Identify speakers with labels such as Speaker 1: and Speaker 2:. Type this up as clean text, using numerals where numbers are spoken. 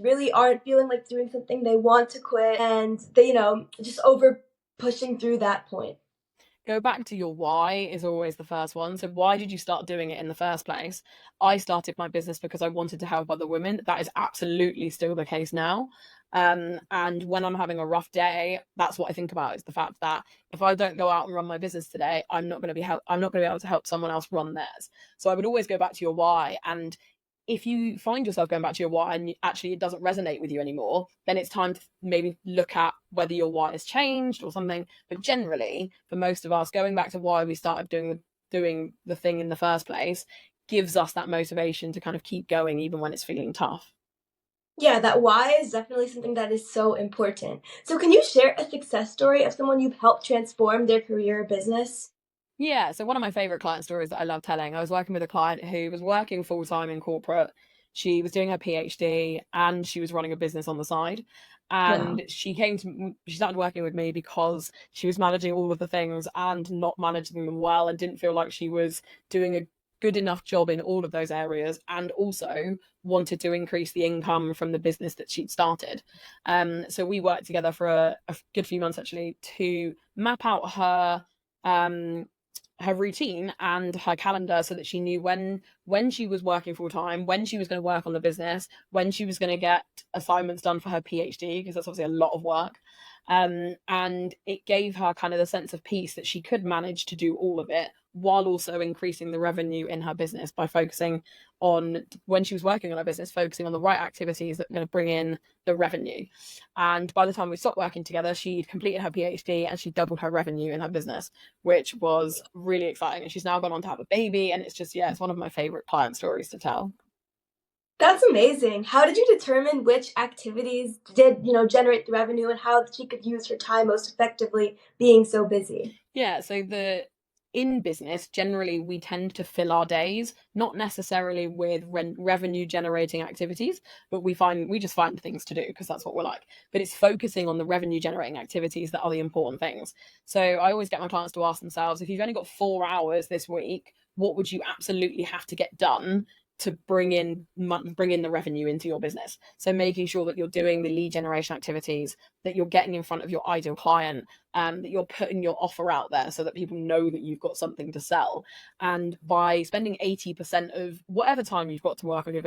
Speaker 1: really aren't feeling like doing something, they want to quit, and they, just over pushing through that point.
Speaker 2: Go back to your why is always the first one. So why did you start doing it in the first place? I started my business because I wanted to help other women. That is absolutely still the case now. And when I'm having a rough day, that's what I think about is the fact that if I don't go out and run my business today, I'm not going to be able to help someone else run theirs. So I would always go back to your why. And if you find yourself going back to your why and actually it doesn't resonate with you anymore, then it's time to maybe look at whether your why has changed or something. But generally, for most of us, going back to why we started doing the thing in the first place gives us that motivation to kind of keep going even when it's feeling tough.
Speaker 1: Yeah, that why is definitely something that is so important. So, can you share a success story of someone you've helped transform their career or business?
Speaker 2: Yeah, so one of my favorite client stories that I love telling, I was working with a client who was working full time in corporate. She was doing her PhD and she was running a business on the side.
Speaker 1: Wow.
Speaker 2: And she started working with me because she was managing all of the things and not managing them well and didn't feel like she was doing a good enough job in all of those areas and also wanted to increase the income from the business that she'd started. So we worked together for a good few months actually to map out um her routine and her calendar so that she knew when she was working full time, when she was going to work on the business, when she was going to get assignments done for her PhD, because that's obviously a lot of work. And it gave her kind of the sense of peace that she could manage to do all of it while also increasing the revenue in her business by focusing on when she was working on her business, focusing on the right activities that are going to bring in the revenue. And by the time we stopped working together, she'd completed her PhD and she doubled her revenue in her business, which was really exciting. And she's now gone on to have a baby. And it's just, yeah, it's one of my favorite client stories to tell.
Speaker 1: That's amazing. How did you determine which activities did, generate the revenue and how she could use her time most effectively being so busy?
Speaker 2: Yeah, so the in business, generally we tend to fill our days, not necessarily with revenue generating activities, but we just find things to do because that's what we're like. But it's focusing on the revenue generating activities that are the important things. So I always get my clients to ask themselves, if you've only got 4 hours this week, what would you absolutely have to get done to bring in the revenue into your business? So making sure that you're doing the lead generation activities, that you're getting in front of your ideal client, that you're putting your offer out there so that people know that you've got something to sell. And by spending 80% of whatever time you've got to work on your